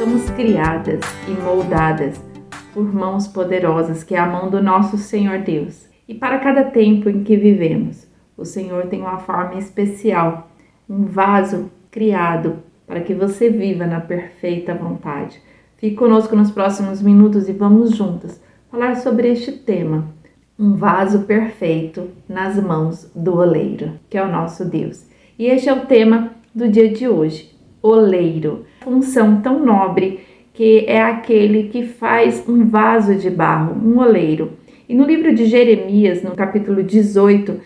somos criadas e moldadas por mãos poderosas, que é a mão do nosso Senhor Deus. E para cada tempo em que vivemos, o Senhor tem uma forma especial, um vaso criado para que você viva na perfeita vontade. Fique conosco nos próximos minutos e vamos juntas falar sobre este tema, um vaso perfeito nas mãos do oleiro, que é o nosso Deus. E este é o tema do dia de hoje, oleiro, função tão nobre que é aquele que faz um vaso de barro, um oleiro. E no livro de Jeremias, no capítulo 18,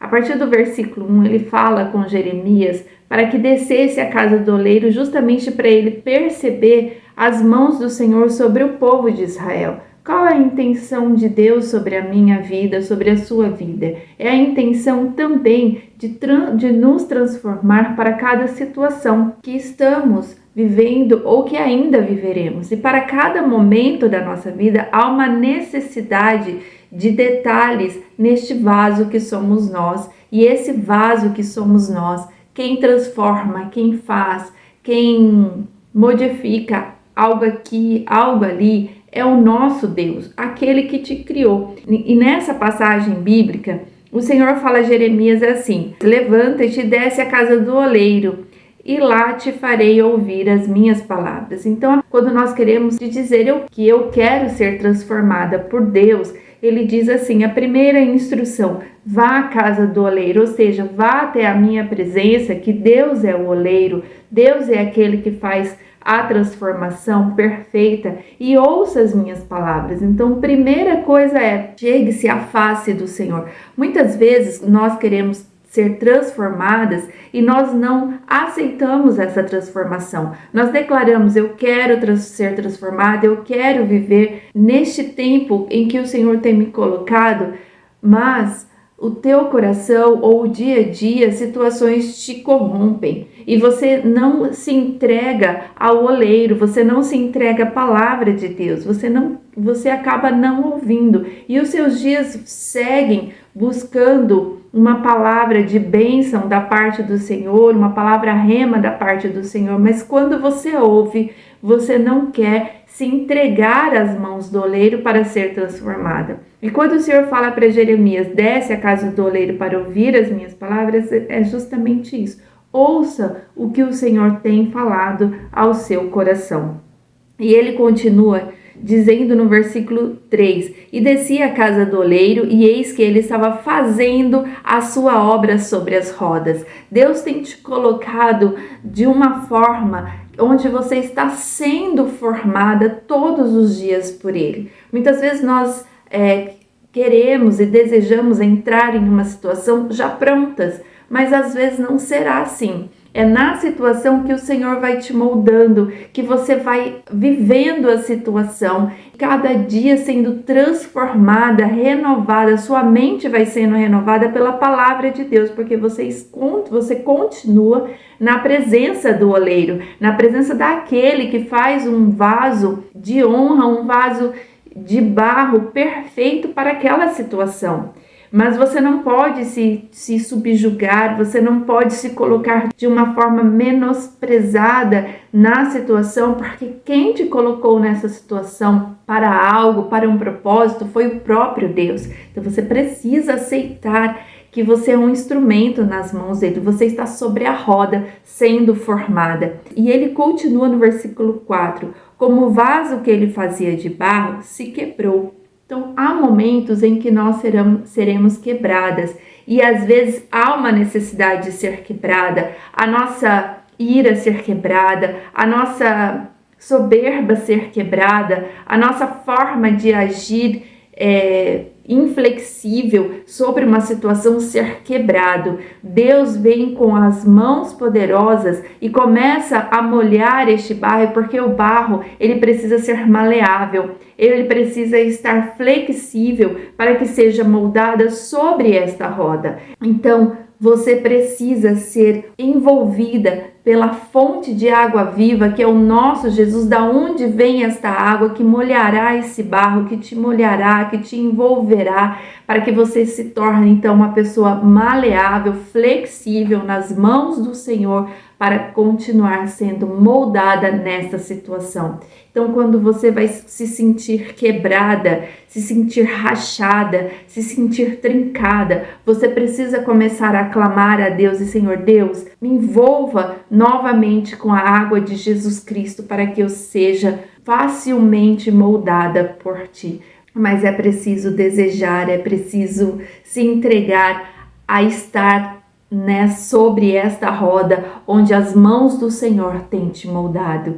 a partir do versículo 1, ele fala com Jeremias para que descesse à casa do oleiro justamente para ele perceber as mãos do Senhor sobre o povo de Israel. Qual é a intenção de Deus sobre a minha vida, sobre a sua vida? É a intenção também de nos transformar para cada situação que estamos vivendo ou que ainda viveremos. E para cada momento da nossa vida há uma necessidade de detalhes neste vaso que somos nós. E esse vaso que somos nós, quem transforma, quem faz, quem modifica algo aqui, algo ali, é o nosso Deus, aquele que te criou. E nessa passagem bíblica, o Senhor fala a Jeremias assim: levanta-te e desce à casa do oleiro, e lá te farei ouvir as minhas palavras. Então, quando nós queremos dizer que eu quero ser transformada por Deus, ele diz assim, a primeira instrução, vá à casa do oleiro, ou seja, vá até a minha presença, que Deus é o oleiro, Deus é aquele que faz a transformação perfeita, e ouça as minhas palavras. Então, primeira coisa é, chegue-se à face do Senhor. Muitas vezes nós queremos ser transformadas e nós não aceitamos essa transformação. Nós declaramos, eu quero ser transformada, eu quero viver neste tempo em que o Senhor tem me colocado, mas o teu coração ou o dia a dia, situações te corrompem e você não se entrega ao oleiro, você não se entrega à palavra de Deus, você acaba não ouvindo e os seus dias seguem buscando uma palavra de bênção da parte do Senhor, uma palavra rema da parte do Senhor, mas quando você ouve, você não quer se entregar às mãos do oleiro para ser transformada. E quando o Senhor fala para Jeremias, desce à casa do oleiro para ouvir as minhas palavras, é justamente isso. Ouça o que o Senhor tem falado ao seu coração. E ele continua dizendo no versículo 3, e desci à casa do oleiro, e eis que ele estava fazendo a sua obra sobre as rodas. Deus tem te colocado de uma forma onde você está sendo formada todos os dias por ele. Muitas vezes nós queremos e desejamos entrar em uma situação já prontas, mas às vezes não será assim. É na situação que o Senhor vai te moldando, que você vai vivendo a situação, cada dia sendo transformada, renovada, sua mente vai sendo renovada pela palavra de Deus, porque você continua na presença do oleiro, na presença daquele que faz um vaso de honra, um vaso de barro perfeito para aquela situação. Mas você não pode se subjugar, você não pode se colocar de uma forma menosprezada na situação, porque quem te colocou nessa situação para algo, para um propósito, foi o próprio Deus. Então você precisa aceitar que você é um instrumento nas mãos dele, você está sobre a roda sendo formada. E ele continua no versículo 4, como o vaso que ele fazia de barro se quebrou. Então, há momentos em que nós seremos quebradas e às vezes há uma necessidade de ser quebrada, a nossa ira ser quebrada, a nossa soberba ser quebrada, a nossa forma de agir inflexível sobre uma situação ser quebrado. Deus vem com as mãos poderosas e começa a molhar este barro, porque o barro ele precisa ser maleável, ele precisa estar flexível para que seja moldada sobre esta roda. Então, você precisa ser envolvida pela fonte de água viva, que é o nosso Jesus, da onde vem esta água que molhará esse barro, que te molhará, que te envolverá, para que você se torne então uma pessoa maleável, flexível nas mãos do Senhor, para continuar sendo moldada nessa situação. Então, quando você vai se sentir quebrada, se sentir rachada, se sentir trincada, você precisa começar a clamar a Deus e: Senhor Deus, me envolva novamente com a água de Jesus Cristo para que eu seja facilmente moldada por Ti. Mas é preciso desejar, é preciso se entregar a estar sobre esta roda onde as mãos do Senhor têm te moldado.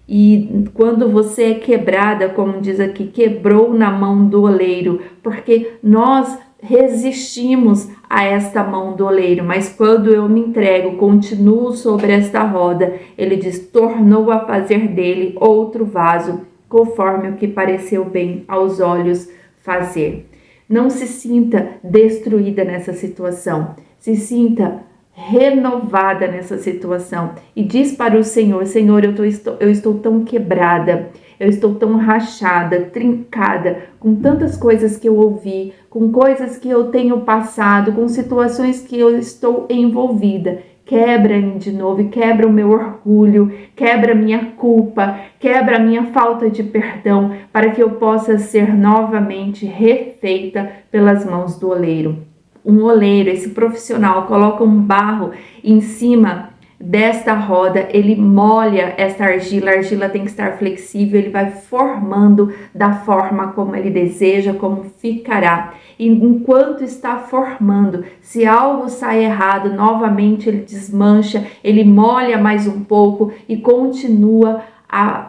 E quando você é quebrada, como diz aqui, quebrou na mão do oleiro, porque nós resistimos a esta mão do oleiro, mas quando eu me entrego, continuo sobre esta roda, ele diz: tornou a fazer dele outro vaso, conforme o que pareceu bem aos olhos fazer. Não se sinta destruída nessa situação, se sinta renovada nessa situação e diz para o Senhor: Senhor, eu estou tão quebrada, eu estou tão rachada, trincada, com tantas coisas que eu ouvi, com coisas que eu tenho passado, com situações que eu estou envolvida. Quebra-me de novo e quebra o meu orgulho, quebra a minha culpa, quebra a minha falta de perdão, para que eu possa ser novamente refeita pelas mãos do oleiro. Um oleiro, esse profissional, coloca um barro em cima desta roda, ele molha esta argila, a argila tem que estar flexível, ele vai formando da forma como ele deseja, como ficará. E enquanto está formando, se algo sai errado, novamente ele desmancha, ele molha mais um pouco e continua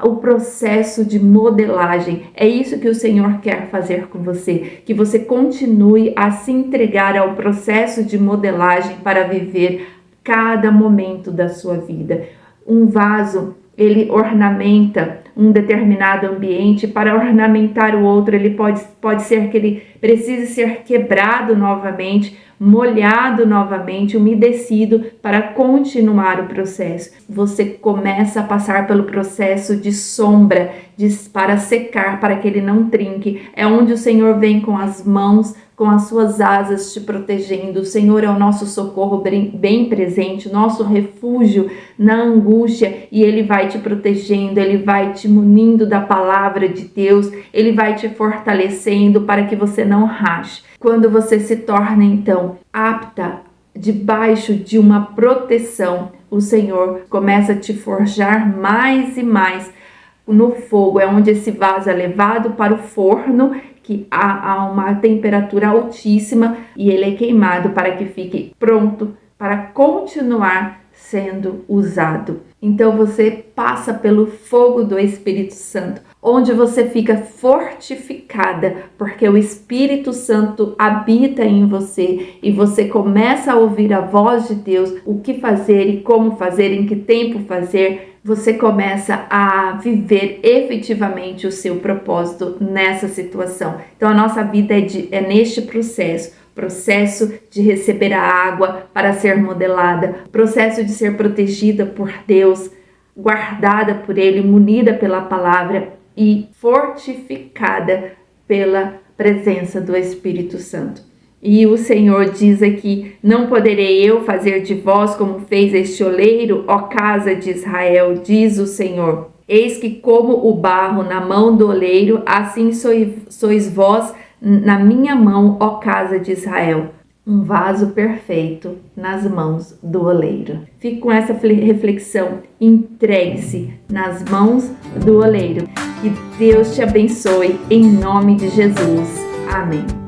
o processo de modelagem. É isso que o Senhor quer fazer com você, que você continue a se entregar ao processo de modelagem para viver cada momento da sua vida. Um vaso, ele ornamenta um determinado ambiente, para ornamentar o outro, ele pode ser que ele precise ser quebrado novamente, molhado novamente, umedecido para continuar o processo. Você começa a passar pelo processo de sombra, para secar, para que ele não trinque. É onde o Senhor vem com as mãos, com as suas asas te protegendo. O Senhor é o nosso socorro bem presente, nosso refúgio na angústia, e Ele vai te protegendo, Ele vai te munindo da palavra de Deus, Ele vai te fortalecendo para que você não rache. Quando você se torna então apta, debaixo de uma proteção, o Senhor começa a te forjar mais e mais no fogo. É onde esse vaso é levado para o forno, que há uma temperatura altíssima, e ele é queimado para que fique pronto para continuar sendo usado. Então você passa pelo fogo do Espírito Santo, onde você fica fortificada, porque o Espírito Santo habita em você e você começa a ouvir a voz de Deus, o que fazer e como fazer, em que tempo fazer. Você começa a viver efetivamente o seu propósito nessa situação. Então a nossa vida é neste processo de receber a água para ser modelada, processo de ser protegida por Deus, guardada por Ele, munida pela palavra e fortificada pela presença do Espírito Santo. E o Senhor diz aqui: não poderei eu fazer de vós como fez este oleiro, ó casa de Israel, diz o Senhor. Eis que como o barro na mão do oleiro, assim sois vós na minha mão, ó casa de Israel. Um vaso perfeito nas mãos do oleiro. Fique com essa reflexão, entregue-se nas mãos do oleiro. Que Deus te abençoe em nome de Jesus. Amém.